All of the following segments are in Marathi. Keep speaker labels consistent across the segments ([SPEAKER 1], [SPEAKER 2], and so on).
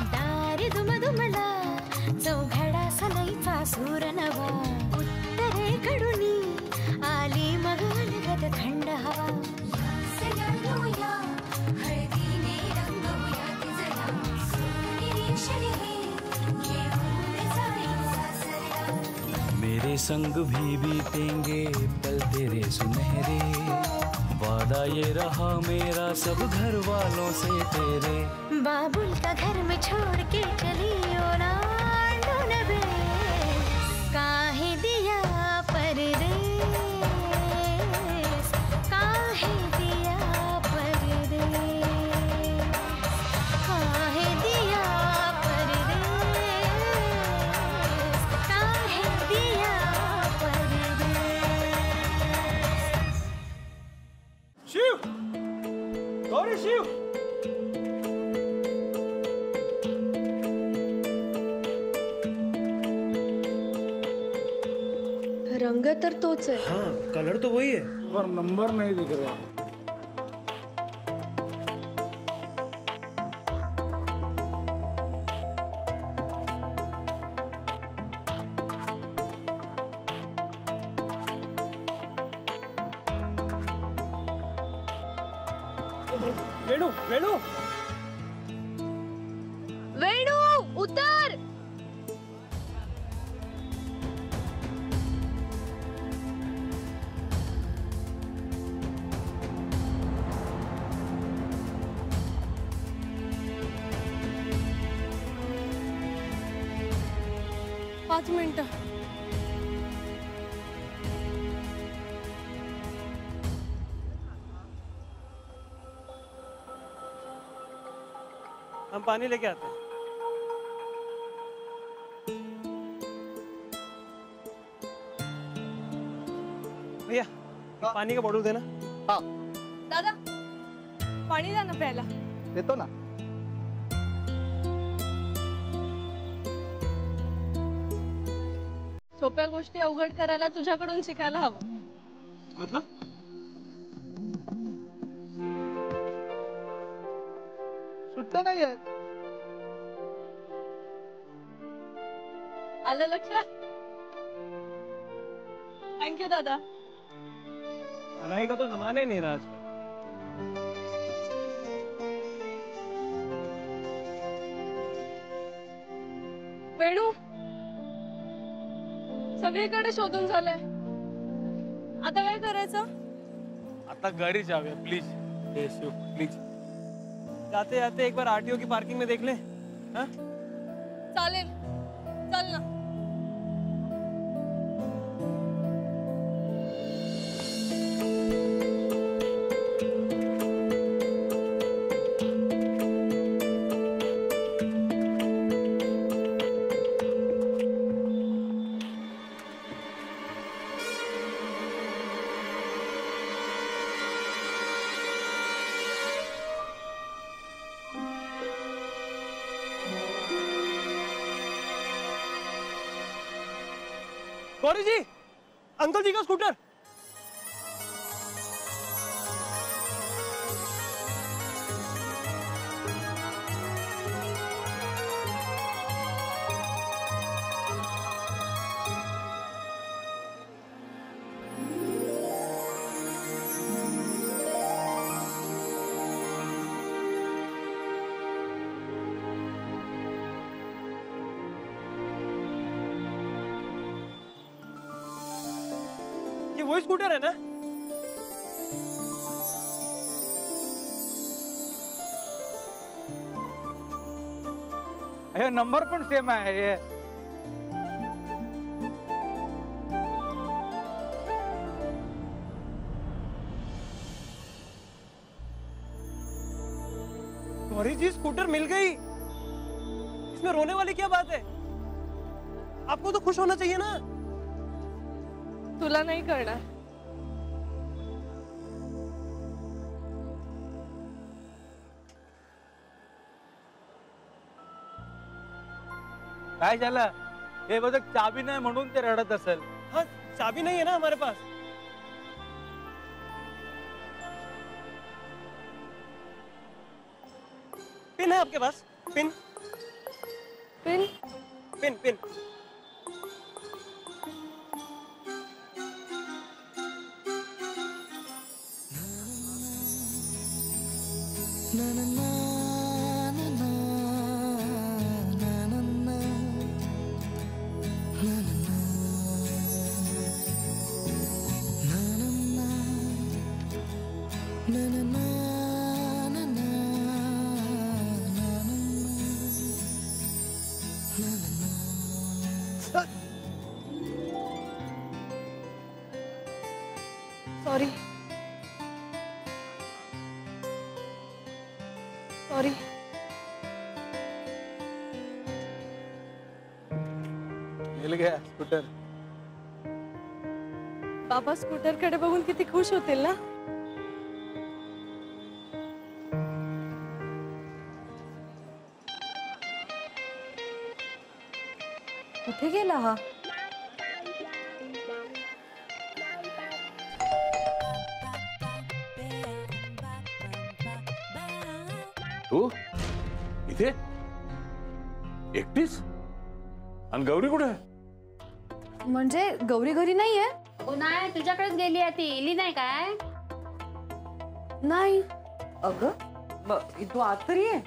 [SPEAKER 1] दारी दुमदुमला चौघडा सनईचा सूर नवा उत्तरेकडूनी आली मग अलगद थंड हवा हळदीने रंगवूया तिजला सोनेरी क्षणी घेऊन जाई सासरला
[SPEAKER 2] मेरे संग भी बीतेंगे पल तेरे सुनहरे वादा ये रहा मेरा सब घर वालों से तेरे
[SPEAKER 1] बाबुल का घर में छोड़ के चली ओ ना ढूंढबे काहे दिया परदेस काहे दिया परदेस काहे दिया परदेस काहे दिया परदेस।
[SPEAKER 3] शिव, गौरी शिव,
[SPEAKER 4] रंग तर तोच है।
[SPEAKER 3] हाँ कलर तो वही है पर नंबर नहीं दिख रहा। वेणु वेणु
[SPEAKER 4] वेणु उतर। पाच मिनिटं।
[SPEAKER 3] हम पानी लेके आते हैं। भैया पानी का बॉटल देना।
[SPEAKER 5] हाँ
[SPEAKER 4] दादा पाणी द्या ना प्यायला।
[SPEAKER 5] देतो ना।
[SPEAKER 4] सोप्या गोष्टी अवघड करायला तुझ्याकडून शिकायला हवं।
[SPEAKER 3] मतलब
[SPEAKER 5] सुट्ट्या नाही आहेत।
[SPEAKER 4] आलं लक्षात? थँक्यू दादा।
[SPEAKER 3] पढ़ाई का तो जमाना ही नहीं रहा आजकल।
[SPEAKER 4] वेणू सगळीकडे शोधून झालंय, आता काय करायचं?
[SPEAKER 3] आता घरी जावे प्लीज। शिव प्लीज जाते जाते एक बार आरटीओ की पार्किंग में देख ले। हाँ
[SPEAKER 4] चालेल चल ना।
[SPEAKER 3] गौरी जी, अंकल जी का स्कूटर। ये वही स्कूटर है ना?
[SPEAKER 5] हे नंबर पण सेम आहे हे।
[SPEAKER 3] गौरी जी स्कूटर मिल गई। इसमें रोने वाली क्या बात है? आपको तो खुश होना चाहिए ना।
[SPEAKER 4] तुला नाही करणार।
[SPEAKER 5] काय झालं? हे बघ चाबी नाही म्हणून ते रडत असेल।
[SPEAKER 3] हाँ चाबी नहीं है ना हमारे पास। पिन है आपके पास? Pin
[SPEAKER 4] pin
[SPEAKER 3] pin pin
[SPEAKER 4] sorry sorry.
[SPEAKER 3] मिल गया स्कूटर.
[SPEAKER 4] बाबा स्कूटर कडे बघून किती खुश होतील ना. कुठे गेला हा?
[SPEAKER 6] तू इथे एकटीच? आणि गौरी कुठे आहे?
[SPEAKER 4] म्हणजे गौरी घरी नाहीये?
[SPEAKER 7] नाही तुझ्याकडेच गेली आहे ती. इली नाही काय?
[SPEAKER 4] नाही.
[SPEAKER 8] अगं तू आत तरी आहे.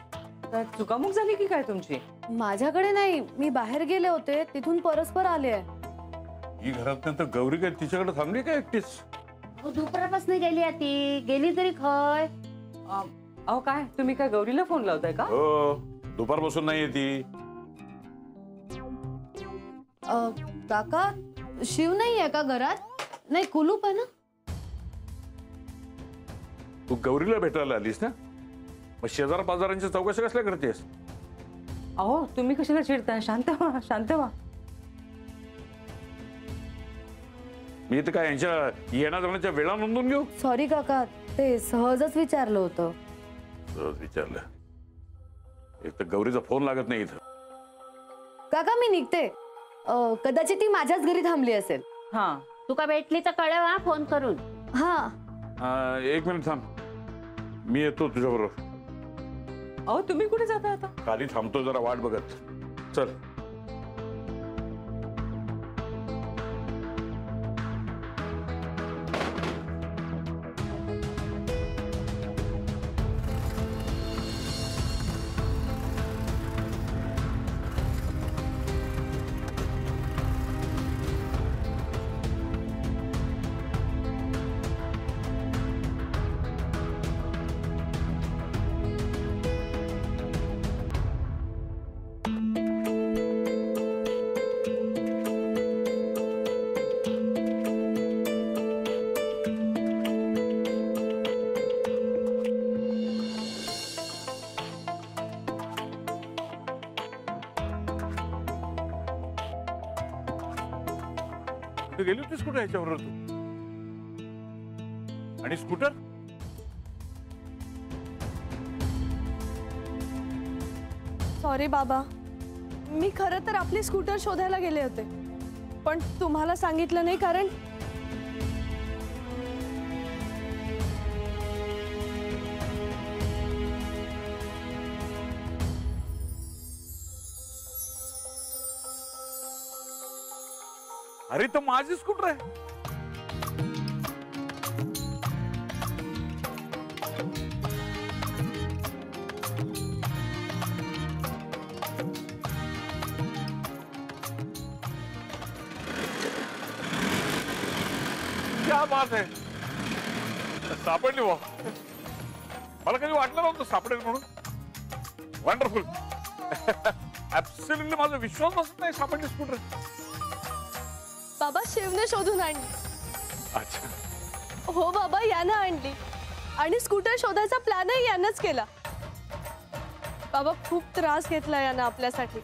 [SPEAKER 8] काय चुकामुक झाली की काय तुमची?
[SPEAKER 4] माझ्याकडे नाही, मी बाहेर गेले होते, तिथून परस्पर आले आहे.
[SPEAKER 6] ही घरात नंतर गौरी काय तिच्याकडे थांबली काय एकटीच?
[SPEAKER 7] दुपारपासून गेली आहे ती. गेली तरी खय?
[SPEAKER 8] अहो काय तुम्ही काय गौरीला फोन लावताय का?
[SPEAKER 6] हो दुपारपासून नाही ती.
[SPEAKER 4] काका शिव नाहीये का घरात? नाही कुलूप आहे ना.
[SPEAKER 6] तू गौरीला भेटायला आलीस ना? मग शेजार पाजारांच्या चौकशी कसल्या करतेस?
[SPEAKER 8] अहो तुम्ही कशाला चिडताय? शांत व्हा शांत व्हा.
[SPEAKER 6] मी तर काय यांच्या येण्या जाण्याच्या वेळा नोंदून घेऊ?
[SPEAKER 4] सॉरी काका, ते सहजच विचारलं होतं.
[SPEAKER 6] सहज विचारलं. एक तर गौरीचा फोन लागत नाही इथं.
[SPEAKER 4] काका मी निघते. कदाचित ती माझ्याच घरी थांबली असेल.
[SPEAKER 8] हा
[SPEAKER 7] तुका भेटली तर कळव हा फोन करून.
[SPEAKER 4] हा
[SPEAKER 6] एक मिनिट थांब, मी येतो तुझ्या बरोबर.
[SPEAKER 8] अहो तुम्ही कुठे जाता आता?
[SPEAKER 6] खाली थांबतो जरा वाट बघत. चल. गेली होतीस कुठे ह्याच्याबरोबर तू? आणि स्कूटर?
[SPEAKER 4] सॉरी बाबा, मी खरं तर आपली स्कूटर शोधायला गेले होते, पण तुम्हाला सांगितलं नाही कारण
[SPEAKER 6] अरे तो माझी स्कूटर आहे. क्या बात आहे. सापडली वा. मला कधी वाटलं नव्हतं सापडेल म्हणून. वंडरफुल. ऍब्सोल्युटली माझा विश्वास बसत नाही सापडली स्कूटर.
[SPEAKER 4] बाबा शिवने शोधून आणली.
[SPEAKER 6] अच्छा.
[SPEAKER 4] हो बाबा, यानं आणली आणि स्कूटर शोधायचा प्लॅनही यानंच केला. बाबा खूप त्रास घेतला यानं आपल्यासाठी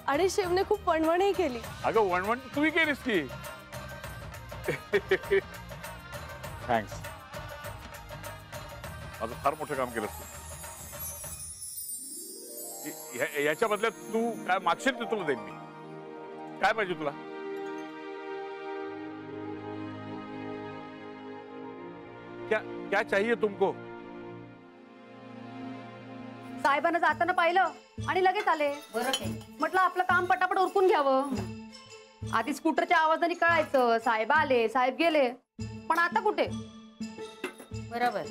[SPEAKER 4] आणि शिवने खूप वणवणही केली.
[SPEAKER 6] अगं वणवण तुम्ही केलीस की. थँक्स. माझं फार मोठं काम केलंस तू. याच्या बदल्यात तू काय मागशील ते तुला देईन मी. काय पाहिजे तुला? क्या क्या चाहिए तुमको?
[SPEAKER 7] साहेबांना जाताना पाहिलं आणि लगेच आले.
[SPEAKER 9] बरोबर.
[SPEAKER 7] म्हटलं आपलं काम पटापट उरकून घ्यावं. आधी स्कूटरच्या आवाजाने कळायचं साहेब आले साहेब गेले, पण आता कुठे?
[SPEAKER 9] बरोबर.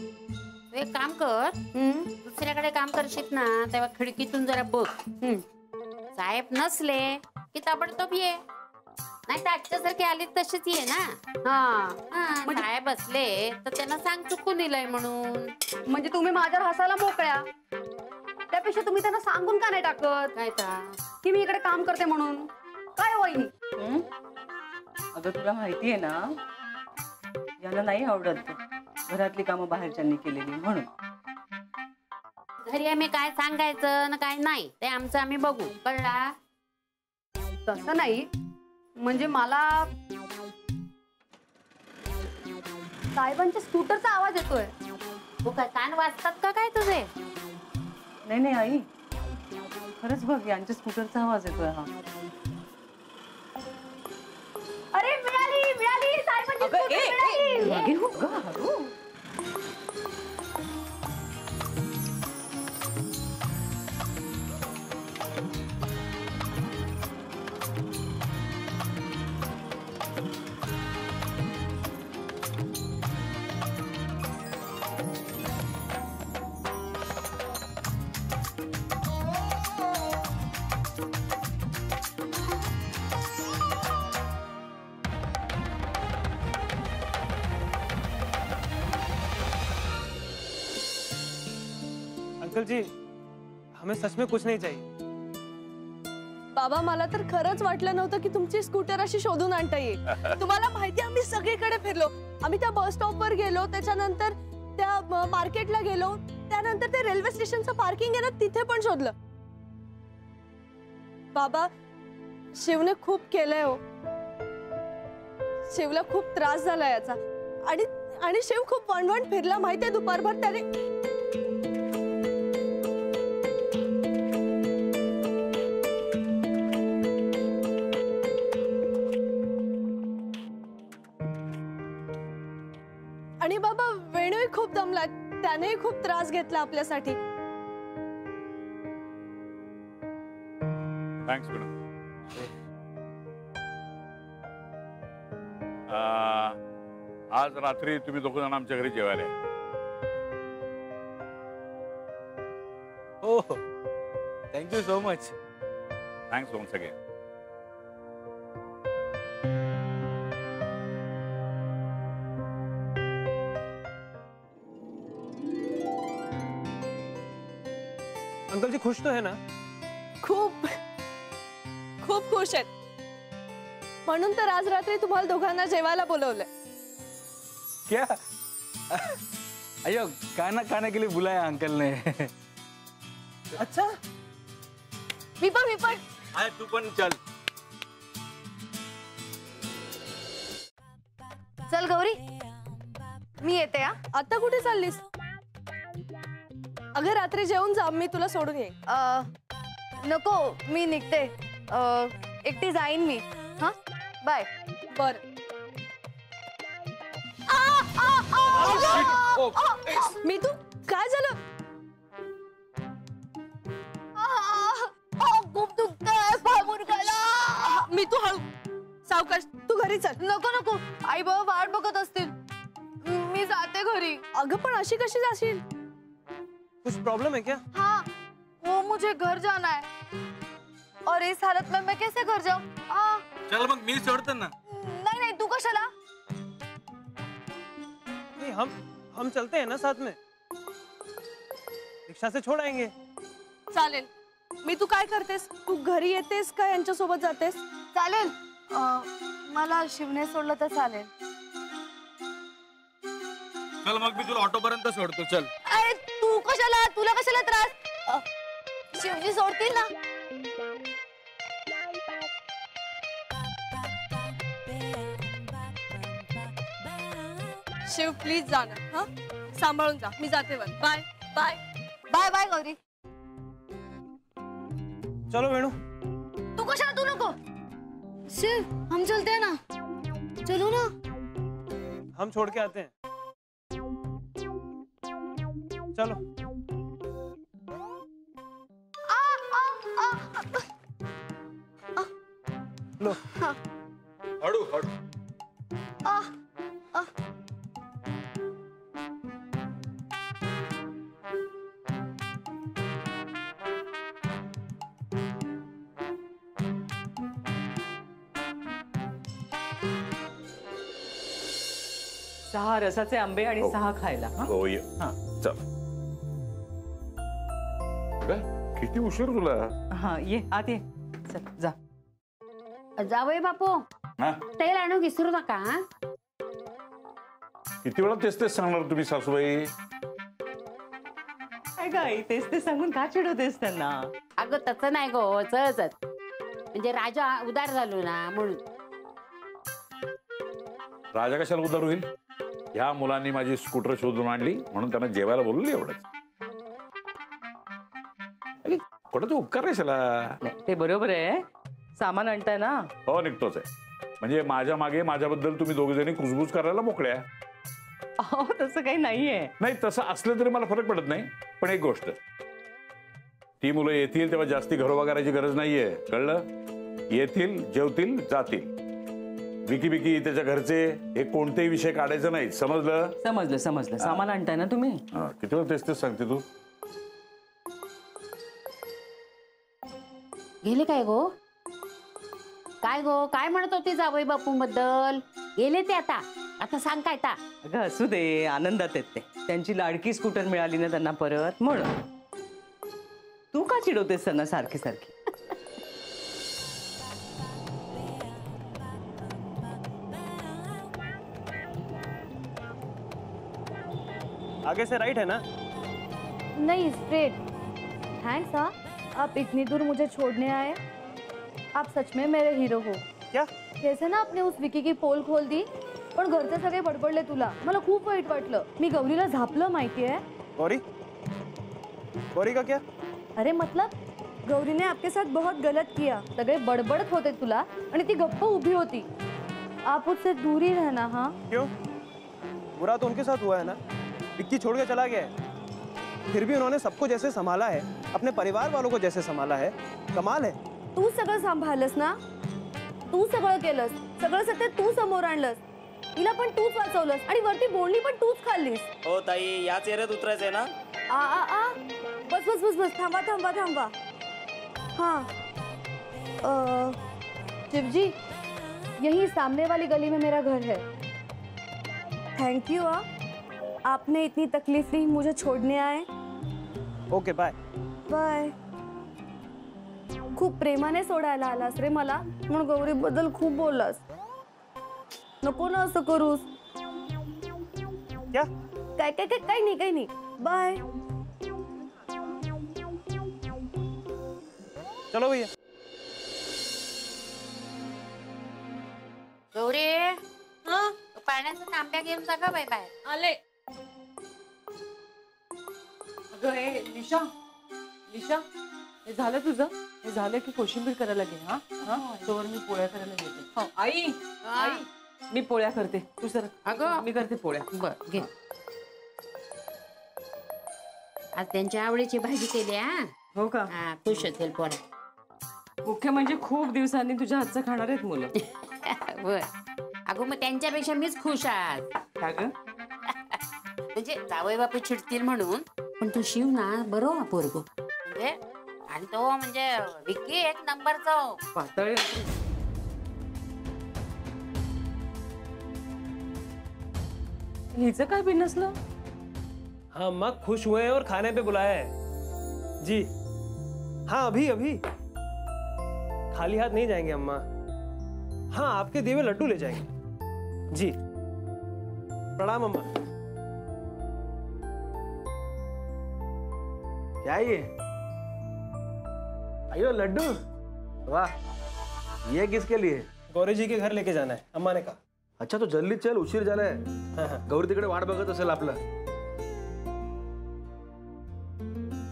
[SPEAKER 9] तू एक काम कर, दुसऱ्याकडे काम करशील ना तेव्हा खिडकीतून जरा बघ. साहेब नसले की ताबडतोब ये, नाही तर आजच्यासारखी आली तशीच ये ना.
[SPEAKER 7] हा
[SPEAKER 9] साहेब असले तर त्यांना सांग चुकून दिलंय म्हणून.
[SPEAKER 7] म्हणजे तुम्ही माझ्यावर हसायला मोकळ्या, त्यापेक्षा तुम्ही त्यांना सांगून का नाही टाकत
[SPEAKER 9] काय
[SPEAKER 7] की मी इकडे काम करते म्हणून? काय वहिनी?
[SPEAKER 8] अगं तुला माहितीये ना, यांना नाही आवडत घरातली कामं बाहेरच्यांनी केलेली म्हणून.
[SPEAKER 9] घरी आम्ही काय सांगायचं ना काय नाही ते आमचं आम्ही बघू, कळला?
[SPEAKER 7] तसं नाही, म्हणजे मला साहेबांच्या स्कूटरचा आवाज येतोय.
[SPEAKER 9] तू काय कान वाजतात का काय तुझे?
[SPEAKER 8] नाही नाही आई, खरंच बघ यांच्या स्कूटरचा आवाज येतोय. हा
[SPEAKER 7] अरे मिळाली मिळाली साहेबांची स्कूटर मिळाली.
[SPEAKER 8] मागे हो गं, हळू.
[SPEAKER 3] अंकल जी, हमें सच में कुछ नहीं चाहिए.
[SPEAKER 4] बाबा मला तर खरंच वाटलं नव्हतं की तुमची स्कूटर अशी शोधून आणता येईल. तुम्हाला माहिती आम्ही सगळीकडे फिरलो. आम्ही त्या बस स्टॉपवर गेलो, त्याच्यानंतर त्या मार्केटला गेलो, त्यानंतर ते रेल्वे स्टेशनचं पार्किंग आहे ना तिथे पण शोधलं. बाबा शिवने खूप केलंय हो. शिवला खूप त्रास झाला याचा, आणि शिव खूप वणवण फिरला माहितीये दुपारभर. त्याने आणि बाबा वेणूही खूप दमला, त्यानेही खूप त्रास घेतला आपल्यासाठी.
[SPEAKER 6] Thanks madam. आज रात्री तुम्ही दोघ जण आमच्या घरी जेवायला या.
[SPEAKER 3] हो, thank you so much.
[SPEAKER 6] Thanks once again.
[SPEAKER 3] Uncle ji खुश तो है ना?
[SPEAKER 4] खूप खूप खुश आहेत. म्हणून तर आज रात्री तुम्हाला दोघांना जेवायला बोलवलंय.
[SPEAKER 2] क्या? अयो, खाना खाने के लिए बुलाया अंकल ने.
[SPEAKER 3] अच्छा,
[SPEAKER 4] मी पण
[SPEAKER 2] अरे तू पण चल.
[SPEAKER 7] चल गौरी, मी येते.
[SPEAKER 4] आता कुठे चाललीस? अगं रात्री जेवून जा, मी तुला सोडून येईन.
[SPEAKER 7] नको, मी निघते. एकटी जाईन मी. हा बाय.
[SPEAKER 4] बर. मी तू काय झालं?
[SPEAKER 7] खूप दुखतंय, पाय गेला.
[SPEAKER 4] मी तू हळू, सावकाश. तू घरी चल.
[SPEAKER 7] नको नको, आई बाबा वाट बघत असतील. मी जाते घरी.
[SPEAKER 4] अगं पण अशी कशी जाशील?
[SPEAKER 3] कुछ प्रॉब्लम है क्या?
[SPEAKER 7] हाँ, वो मुझे घर जाना है और इस हालत में मैं कैसे घर जाऊँ?
[SPEAKER 2] चल मग मी सोडतो ना.
[SPEAKER 7] नहीं नहीं, तू कशाला?
[SPEAKER 3] नहीं, हम चलते हैं ना साथ में. रिक्शा से छोड़ आएंगे.
[SPEAKER 4] चालेल. मी तू काय करतेस? तू घरी येतेस का यांच्यासोबत जातेस?
[SPEAKER 7] चालेल. मला शिवने सोडलं तर चालेल.
[SPEAKER 2] चल मग मी तुला ऑटो पर्यंत सोडतो. चल.
[SPEAKER 7] अरे तू कशाला? तुला कशाला त्रास? शिवजी सोडतील ना.
[SPEAKER 4] शिव प्लीज जा ना. हा, सांभाळून जा. मी जाते वर. Bye bye.
[SPEAKER 7] Bye bye Gauri.
[SPEAKER 3] चलो वेणु.
[SPEAKER 7] तू कशाला? तू नको. शिव, हम चलते हैं ना. चलो ना.
[SPEAKER 3] हम छोड़ के आते हैं. चलो.
[SPEAKER 8] 6 रसाचे आंबे आणि
[SPEAKER 6] हो.
[SPEAKER 8] 6 खायला. हं?
[SPEAKER 6] हो ये
[SPEAKER 8] हा.
[SPEAKER 6] चल. काय? किती उशीर तुला?
[SPEAKER 8] हा ये आत ये. चल जा.
[SPEAKER 9] जावई बापू
[SPEAKER 6] हा?
[SPEAKER 9] तेल आणू विसरू नका हा?
[SPEAKER 6] किती वेळा तेच तेच सांगणार तुम्ही सासूबाई?
[SPEAKER 8] काय काय तेच ते सांगून का चिडवतेस त्यांना?
[SPEAKER 9] अगं तसं नाही गो चळचत म्हणजे राजा उदार झालो ना म्हणून.
[SPEAKER 6] राजा कशाला उदार होईल? ह्या मुलांनी माझी स्कूटर शोधून आणली म्हणून त्यांना जेवायला बोलवली एवढंच. कुठं तू उपकार कशाला?
[SPEAKER 8] नाही, ते बरोबर आहे. सामान आणताय ना.
[SPEAKER 6] हो निघतोच आहे. म्हणजे माझ्या मागे माझ्याबद्दल तुम्ही दोघे जणी कुजबूज करायला मोकळ्या.
[SPEAKER 8] अहो तसं काही नाहीये.
[SPEAKER 6] नाही तसं असलं तरी मला फरक पडत नाही. पण एक गोष्ट, ती मुलं येतील तेव्हा जास्ती घरोबा करायची गरज नाहीये, कळलं? येतील, जेवतील, जातील. विकी बिकी त्याच्या घरचे हे कोणतेही विषय काढायचं नाही, समजलं?
[SPEAKER 8] समजलं समजलं. सामान आणताय ना तुम्ही.
[SPEAKER 6] हा, किती वेळ तेच तेच सांगते तू?
[SPEAKER 9] गेले काय गो? काय गो काय म्हणत होती जावई बापू बद्दल? गेले ते आता आता सांग काय ता?
[SPEAKER 8] अगं असू दे, आनंदात आहेत ते. त्यांची लाडकी स्कूटर मिळाली ना त्यांना परत, म्हणून. तू का चिडवतेस त्यांना सारखी सारखी?
[SPEAKER 3] आगे से राइट है ना?
[SPEAKER 4] नहीं स्ट्रेट. थैंक्स हाँ, आप इतनी दूर मुझे छोड़ने आए. आप सच में मेरे हीरो हो.
[SPEAKER 3] क्या?
[SPEAKER 4] कैसे ना आपने उस विकी की पोल खोल दी, पण घरचे सगळे बडबडले तुला. मला खूप वाईट वाटलं. मी गौरीला झापलं माहितीये.
[SPEAKER 3] गौरी? गौरी का क्या?
[SPEAKER 4] अरे मतलब गौरी ने आपके साथ बहुत गलत किया. सगळे बडबडत होते तुला आणि ती गप्प उभी होती. आप उससे दूर ही रहना. हाँ
[SPEAKER 3] क्यों? बुरा तो उनके साथ हुआ है ना, विक्की छोड़ के चला गया है. फिर भी उन्होंने सबको जैसे संभाला है, अपने परिवार वालों को जैसे संभाला है, कमाल है.
[SPEAKER 4] तू सगळं सांभाळलंस ना, तू सगळं केलंस, सगळं सत्य तू समोर आणलंस. तिला पण तूच वाचवलंस आणि वरती बोलणी पण तूच खाल्लीस.
[SPEAKER 5] हो ताई, याच एरियात उतरायचंय ना?
[SPEAKER 4] आ आ आ बस बस बस बस थांबा थांबा थांबा. हाँ शिवजी, यही सामने वाली गली में मेरा घर है. Thank you. आपने इतनी तकलीफ ली, मुझे छोड़ने आए.
[SPEAKER 3] Okay bye.
[SPEAKER 4] बाय. खूप प्रेमाने सोडायला आलास रे मला, म्हणून गौरी बद्दल खूप बोललास. नको ना असं करूस.
[SPEAKER 3] क्या?
[SPEAKER 4] काय काय काय काही नाही काही नाही. बाय.
[SPEAKER 3] चलो भैया.
[SPEAKER 9] गौरी पाण्याचा तांब्या घेऊन जा का बाय बाय.
[SPEAKER 4] आले.
[SPEAKER 8] अगं हे लिशा, लिशा, हे झालं तुझं? हे झालं की कोशिंबीर करायला घे. हा हा, तोवर मी पोळ्या करायला घेते. हो आई, आई मी पोळ्या करते. तू सर.
[SPEAKER 9] अगं
[SPEAKER 8] मी करते पोळ्या.
[SPEAKER 9] बर घे. आज त्यांच्या आवडीची भाजी केली.
[SPEAKER 8] हो का?
[SPEAKER 9] हा खुश होतील पोळ्या.
[SPEAKER 8] मुख्य म्हणजे खूप दिवसांनी तुझ्या हातचं खाणार आहेत मुलं.
[SPEAKER 9] बर. अगं मग त्यांच्यापेक्षा मीच खुश आज.
[SPEAKER 8] का ग?
[SPEAKER 9] म्हणजे जावई बापू चिडतील म्हणून. पण तू शिव ना बरोबर पोरगो म्हणजे, आणि तो म्हणजे विक्की एक नंबरचा.
[SPEAKER 8] पातळ. हिचं काय बिनसलं?
[SPEAKER 3] हाँ अम्मा खुश हुए हैं और खाने पे बुलाया है जी. हाँ अभी अभी खाली हाथ नहीं जाएंगे अम्मा. हाँ आपके दिए हुए लड्डू ले जाएंगे जी. प्रणाम अम्मा.
[SPEAKER 5] क्या ये? अयो लड्डू, वाह. ये किसके लिए?
[SPEAKER 3] गौरी जी के घर लेके जाना है, अम्मा ने कहा.
[SPEAKER 5] अच्छा तो जल्दी चल, उशीर झालाय.
[SPEAKER 3] हाँ हाँ
[SPEAKER 5] गौरी तिकडे वाट बघत असेल आपलं.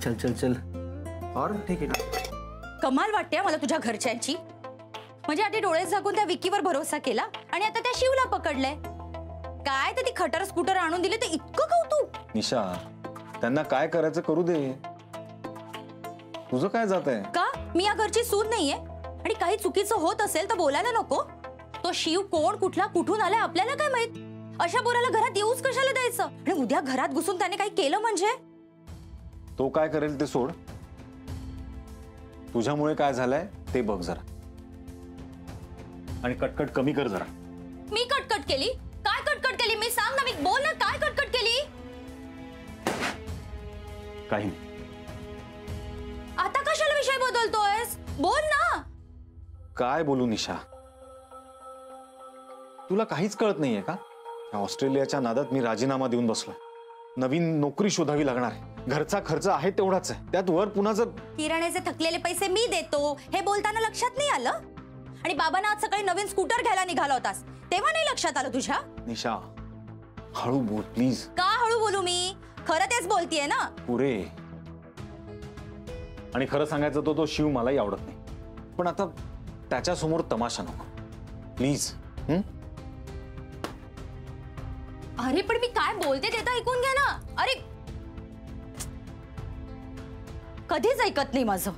[SPEAKER 5] चल चल चल. और
[SPEAKER 3] ठीक है.
[SPEAKER 10] कमाल वाटते मला तुझ्या घरच्यांची. म्हणजे आधी डोळे झाकून त्या विकीवर भरोसा केला आणि आता त्या शिवला पकडलंय. काय तर ती खटर स्कूटर आणून दिली ते इतकं कौतुक.
[SPEAKER 11] निशा, त्यांना काय करायचं करू दे. तुझं काय जात आहे?
[SPEAKER 10] का मी या घरची सून नाहीये? आणि काही चुकीचं होत असेल तर बोलायला नको? तो शिव कोण, कुठला, कुठून आलाय आपल्याला काय माहित? अशा पोराला घरात येऊच कशाला द्यायचं? आणि उद्या घरात घुसून त्याने काही केलं म्हणजे?
[SPEAKER 11] तो काय करेल ते सोड. तुझ्यामुळे काय झालंय ते बघ जरा, आणि कटकट कमी कर जरा.
[SPEAKER 10] मी कटकट केली? काय कटकट कटकट केली मी? सांग ना, मी बोल ना, काय कटकट केली?
[SPEAKER 11] काही नाही.
[SPEAKER 10] आता कशाला विषय बदलतोयस? बोल ना.
[SPEAKER 11] काय बोलू निशा? तुला काहीच कळत नाहीये का? ऑस्ट्रेलियाच्या नादात मी राजीनामा देऊन बसलोय. नवीन नोकरी शोधावी लागणार आहे. घरचा खर्च आहे तेवढाच आहे, त्यात वर पुन्हा जर
[SPEAKER 10] किराण्याचे थकलेले पैसे मी देतो हे बोलताना लक्षात नाही आलं? आणि बाबांना आज सकाळी नवीन स्कूटर घ्यायला निघाला होतास तेव्हा नाही लक्षात आलं तुझ्या?
[SPEAKER 11] निशा हळू बोल प्लीज.
[SPEAKER 10] का हळू बोलू मी? खरं तेच बोलतीये ना.
[SPEAKER 11] पुरे. आणि खरं सांगायचं तो शिव मलाही आवडत नाही, पण आता त्याच्या समोर तमाशा नको प्लीज.
[SPEAKER 10] अरे पण मी काय बोलते ते तर ऐकून घ्या ना. अरे कधीच ऐकत नाही माझं.